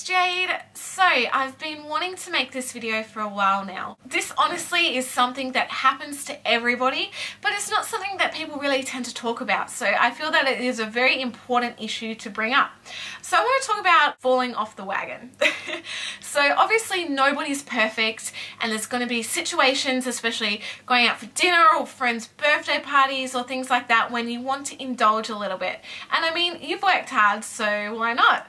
it's Jade. So I've been wanting to make this video for a while now. This honestly is something that happens to everybody, but it's not something that people really tend to talk about. So I feel that it is a very important issue to bring up. So I want to talk about falling off the wagon. So obviously nobody's perfect, and there's going to be situations, especially going out for dinner or friends' birthday parties or things like that, when you want to indulge a little bit. And I mean, you've worked hard, so why not?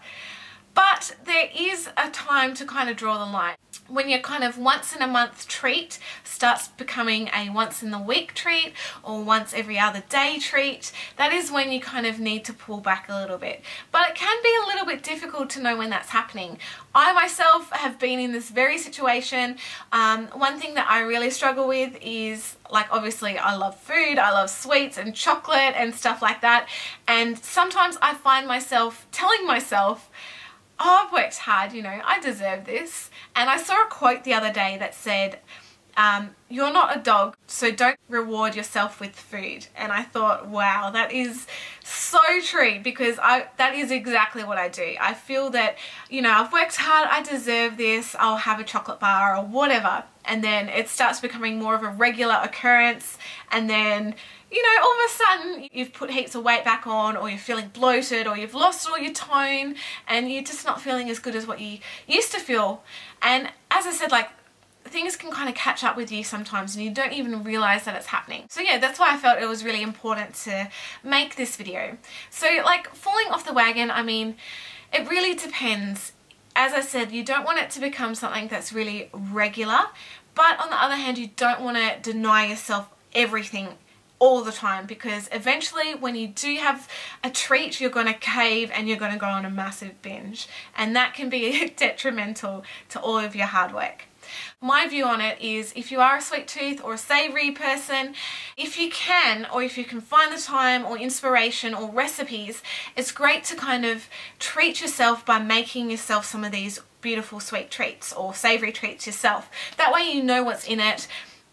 But there is a time to kind of draw the line. When your kind of once in a month treat starts becoming a once in the week treat or once every other day treat, that is when you kind of need to pull back a little bit. But it can be a little bit difficult to know when that's happening. I myself have been in this very situation. One thing that I really struggle with is, like, obviously I love food, I love sweets and chocolate and stuff like that, and sometimes I find myself telling myself, oh, I've worked hard, you know, I deserve this. And I saw a quote the other day that said, you're not a dog, so don't reward yourself with food. And I thought, wow, that is so true, because that is exactly what I do. I feel that, you know, I've worked hard, I deserve this, I'll have a chocolate bar or whatever. And then it starts becoming more of a regular occurrence, and then, you know, all of a sudden you've put heaps of weight back on, or you're feeling bloated, or you've lost all your tone, and you're just not feeling as good as what you used to feel. And as I said, like, things can kind of catch up with you sometimes and you don't even realize that it's happening. So yeah, that's why I felt it was really important to make this video. So, like, falling off the wagon, I mean, it really depends. As I said, you don't want it to become something that's really regular, but on the other hand, you don't want to deny yourself everything all the time, because eventually when you do have a treat, you're going to cave and you're going to go on a massive binge, and that can be detrimental to all of your hard work. My view on it is, if you are a sweet tooth or a savoury person, if you can, or if you can find the time or inspiration or recipes, it's great to kind of treat yourself by making yourself some of these beautiful sweet treats or savoury treats yourself. That way you know what's in it,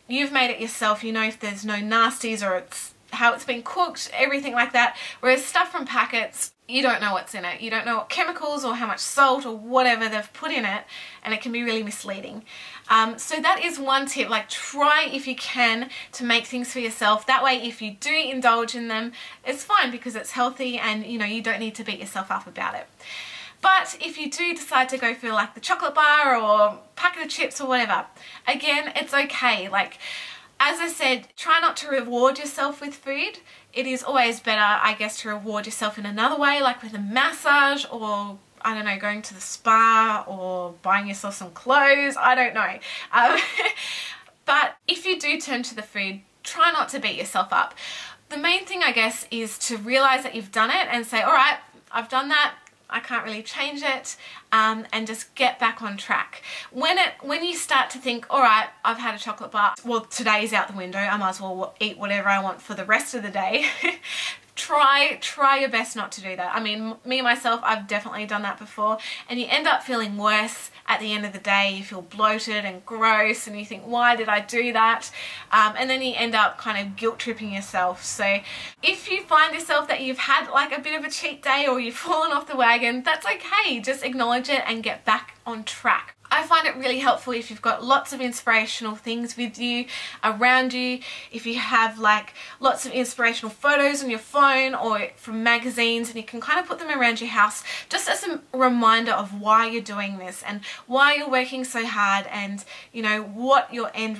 you've made it yourself, you know if there's no nasties or how it's been cooked, everything like that. Whereas stuff from packets, you don't know what's in it. You don't know what chemicals or how much salt or whatever they've put in it, and it can be really misleading. So that is one tip. Like, try if you can to make things for yourself. That way, if you do indulge in them, it's fine because it's healthy, and you know, you don't need to beat yourself up about it. But if you do decide to go for like the chocolate bar or packet of chips or whatever, again, it's okay. Like, as I said, try not to reward yourself with food. It is always better, I guess, to reward yourself in another way, like with a massage, or, I don't know, going to the spa, or buying yourself some clothes, I don't know. But if you do turn to the food, try not to beat yourself up. The main thing, I guess, is to realize that you've done it and say, all right, I've done that, I can't really change it, and just get back on track. When you start to think, all right, I've had a chocolate bar, well, today's out the window, I might as well eat whatever I want for the rest of the day. Try your best not to do that. I mean, me myself, I've definitely done that before, and you end up feeling worse at the end of the day. You feel bloated and gross, and you think, why did I do that? And then you end up kind of guilt tripping yourself. So if you find yourself that you've had like a bit of a cheat day, or you've fallen off the wagon, that's okay. Just acknowledge it and get back on track. I find it really helpful if you've got lots of inspirational things with you, around you, if you have like lots of inspirational photos on your phone or from magazines, and you can kind of put them around your house just as a reminder of why you're doing this and why you're working so hard, and you know what your end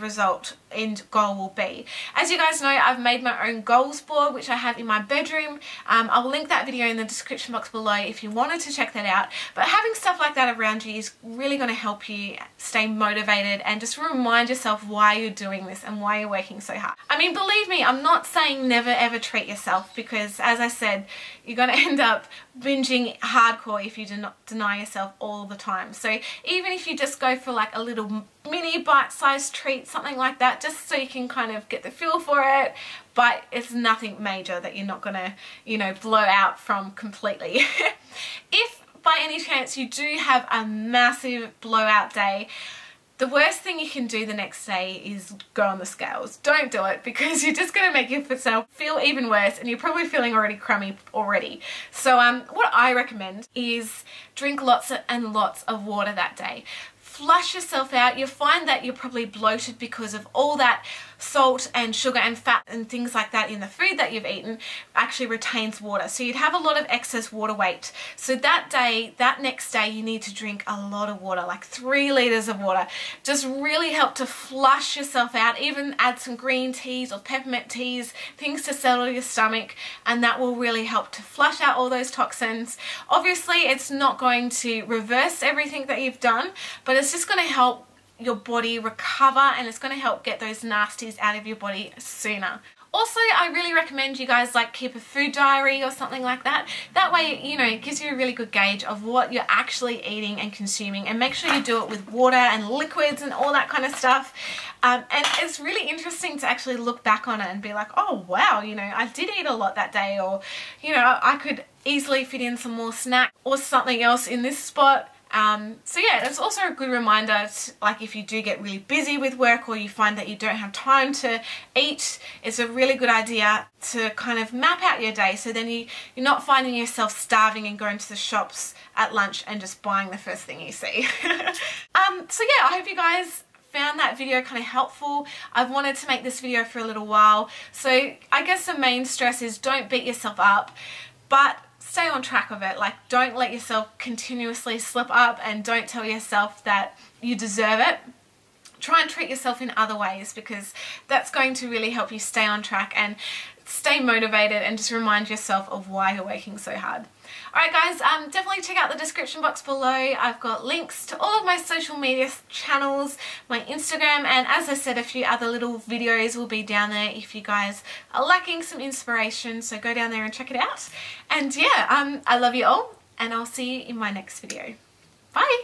goal will be. As you guys know, I've made my own goals board, which I have in my bedroom. I'll link that video in the description box below if you wanted to check that out. But having stuff like that around you is really going to help you stay motivated and just remind yourself why you're doing this and why you're working so hard. I mean, believe me, I'm not saying never ever treat yourself, because as I said, you're going to end up binging hardcore if you do not deny yourself all the time. So even if you just go for like a little mini bite-sized treat, something like that, just so you can kind of get the feel for it, but it's nothing major that you're not going to, you know, blow out from completely. If by any chance you do have a massive blowout day, The worst thing you can do the next day is go on the scales. Don't do it, because you're just going to make yourself feel even worse, and you're probably feeling already crummy already. So what I recommend is drink lots and lots of water that day. Flush yourself out. You'll find that you're probably bloated because of all that salt and sugar and fat and things like that in the food that you've eaten actually retains water. So you'd have a lot of excess water weight. So that next day, you need to drink a lot of water, like 3 liters of water. Just really help to flush yourself out. Even add some green teas or peppermint teas, things to settle your stomach, and that will really help to flush out all those toxins. Obviously, it's not going to reverse everything that you've done, but it's just going to help your body recover, and it's going to help get those nasties out of your body sooner. Also, I really recommend you guys like keep a food diary or something like that. That way, you know, it gives you a really good gauge of what you're actually eating and consuming, and make sure you do it with water and liquids and all that kind of stuff. And it's really interesting to actually look back on it and be like, oh wow, you know, I did eat a lot that day, or, you know, I could easily fit in some more snack or something else in this spot. So yeah, it's also a good reminder to, like, if you do get really busy with work or you find that you don't have time to eat, it's a really good idea to kind of map out your day, so then you're not finding yourself starving and going to the shops at lunch and just buying the first thing you see. So yeah, I hope you guys found that video kind of helpful. I've wanted to make this video for a little while, so I guess the main stress is don't beat yourself up, but stay on track of it. Like, don't let yourself continuously slip up, and don't tell yourself that you deserve it. Try and treat yourself in other ways, because that's going to really help you stay on track and stay motivated, and just remind yourself of why you're working so hard. Alright guys, definitely check out the description box below. I've got links to all of my social media channels, my Instagram, and as I said, a few other little videos will be down there if you guys are lacking some inspiration, so go down there and check it out. And yeah, I love you all, and I'll see you in my next video. Bye!